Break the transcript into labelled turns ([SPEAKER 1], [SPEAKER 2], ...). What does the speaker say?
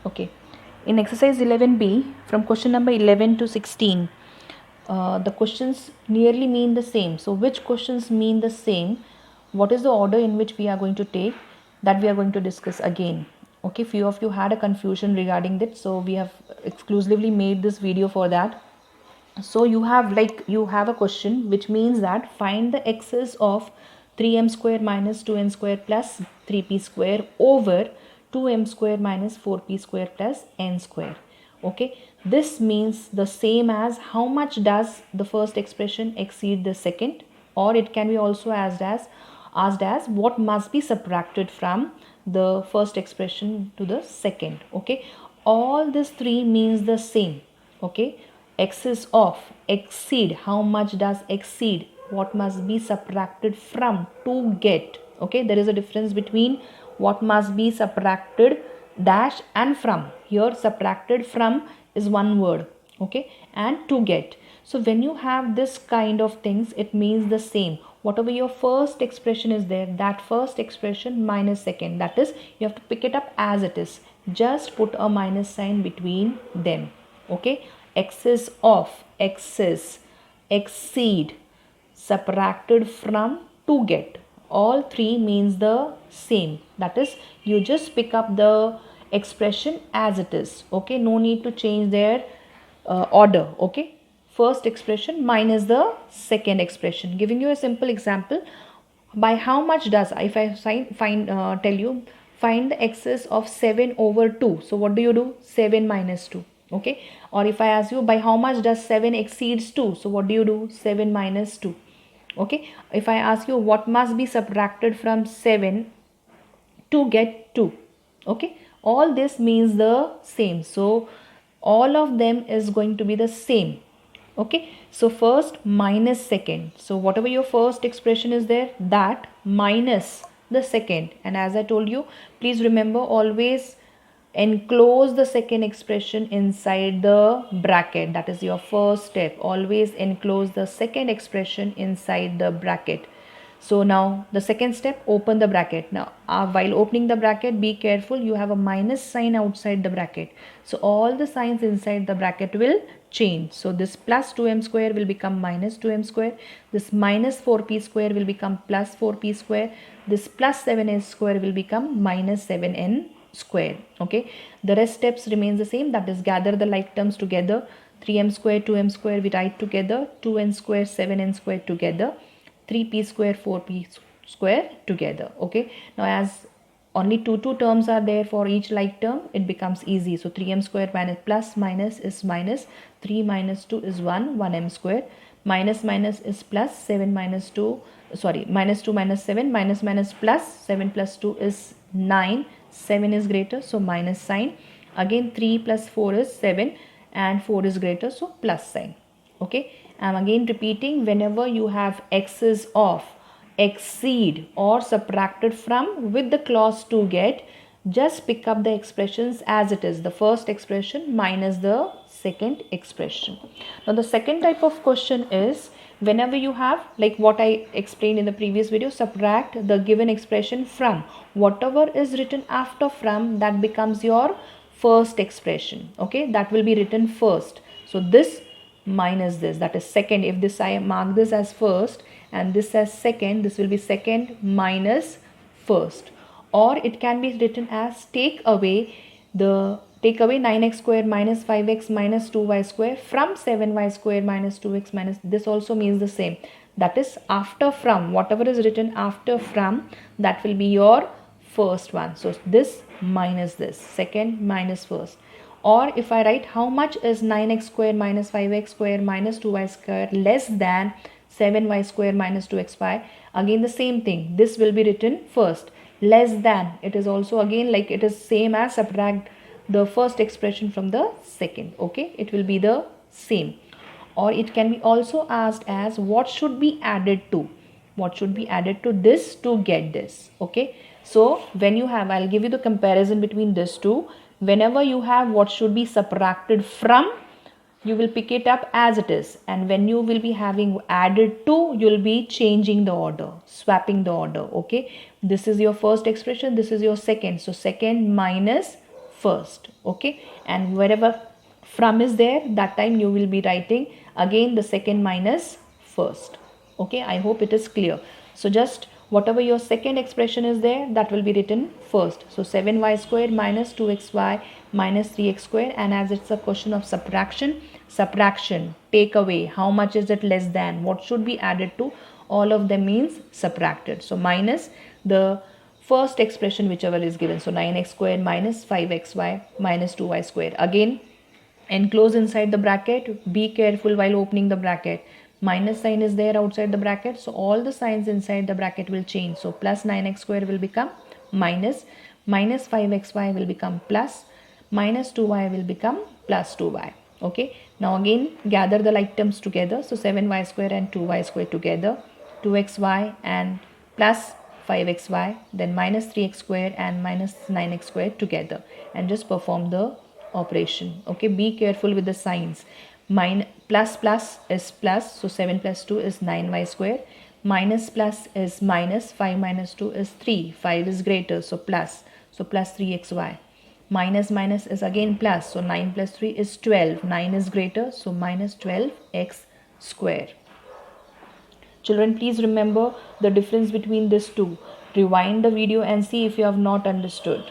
[SPEAKER 1] Okay, in exercise 11b, from question number 11 to 16, the questions nearly mean the same. So which questions mean the same? What is the order in which we are going to take? That we are going to discuss again. Okay, few of you had a confusion regarding that, so we have exclusively made this video for that. So you have a question which means that find the x's of 3m square minus 2n square plus 3p square over 2m square minus 4p square plus n square. Okay, this means the same as how much does the first expression exceed the second, or it can be also asked as what must be subtracted from the first expression to the second. Okay, all these three means the same. Okay, excess of, exceed, how much does exceed, what must be subtracted from, to get. Okay, there is a difference between what must be subtracted dash and from. Here subtracted from is one word, okay, and to get. So when you have this kind of things, it means the same. Whatever your first expression is there, that first expression minus second, that is, you have to pick it up as it is. Just put a minus sign between them. Okay, excess of, excess, exceed, subtracted from, to get, all three means the same. That is, you just pick up the expression as it is. Okay, no need to change their order. Okay, first expression minus the second expression. Giving you a simple example, by how much does, if I tell you find the excess of 7 over 2, so what do you do? 7 minus 2. Okay, or if I ask you by how much does 7 exceeds 2, so what do you do? 7 minus 2. Okay, if I ask you what must be subtracted from 7 to get 2, okay, all this means the same. So all of them is going to be the same. Okay, so first minus second, so whatever your first expression is there, that minus the second. And as I told you, please remember, always enclose the second expression inside the bracket. That is your first step. Always enclose the second expression inside the bracket. So now the second step, open the bracket. Now while opening the bracket, be careful, you have a minus sign outside the bracket. So all the signs inside the bracket will change. So this plus 2m square will become minus 2m square. This minus 4p square will become plus 4p square. This plus 7n square will become minus 7n square. Okay, the rest steps remains the same. That is, gather the like terms together. 3m square, 2m square we write together. 2n square, 7n square together. 3p square, 4p square together. Okay, now as only two terms are there for each like term, it becomes easy. So 3m square minus plus minus is minus, 3 minus 2 is 1m square, minus minus is plus, 7 minus 2, sorry, minus 2 minus 7, minus plus, 7 plus 2 is 9, 7 is greater, so minus sign. Again 3 plus 4 is 7 and 4 is greater, so plus sign. Okay, I'm again repeating, whenever you have excess of, exceed or subtracted from with the clause to get, just pick up the expressions as it is. The first expression minus the second expression. Now the second type of question is, whenever you have, like what I explained in the previous video, subtract the given expression from. Whatever is written after from, that becomes your first expression. Okay, that will be written first. So this minus this, that is second. If this, I mark this as first and this as second, this will be second minus first. Or it can be written as take away 9x square minus 5x minus 2y square from 7y square minus 2x minus, this also means the same. That is, after from, whatever is written after from, that will be your first one. So this minus this, second minus first. Or if I write how much is 9x square minus 5x square minus 2y square less than 7y square minus 2xy, again the same thing, this will be written first. Less than, it is also again like it is same as subtract the first expression from the second. Okay, it will be the same. Or it can be also asked as what should be added to, what should be added to this to get this. Okay, so when you have, I'll give you the comparison between this two. Whenever you have what should be subtracted from, you will pick it up as it is, and when you will be having added to, you will be changing the order, swapping the order. Okay, this is your first expression, this is your second, so second minus first. Okay, and wherever from is there, that time you will be writing again the second minus first. Okay, I hope it is clear. So just whatever your second expression is there, that will be written first. So 7y square minus 2xy minus 3x square, and as it's a question of subtraction, take away, how much is it less than, what should be added to, all of them means subtracted. So minus the first expression whichever is given, so 9x square minus 5xy minus 2y square. Again, enclose inside the bracket, be careful while opening the bracket. Minus sign is there outside the bracket, so all the signs inside the bracket will change. So plus 9x square will become minus, minus 5xy will become plus, minus 2y will become plus 2y. Okay, now again gather the like terms together. So 7y square and 2y square together, 2xy and plus 5xy, then minus 3x square and minus 9x square together, and just perform the operation. Okay, be careful with the signs. Plus plus is plus, so 7 plus 2 is 9y square. Minus plus is minus, 5 minus 2 is 3, 5 is greater, so plus, so plus 3xy. Minus minus is again plus, so 9 plus 3 is 12, 9 is greater, so minus 12x square. Children, please remember the difference between these two. Rewind the video and see if you have not understood.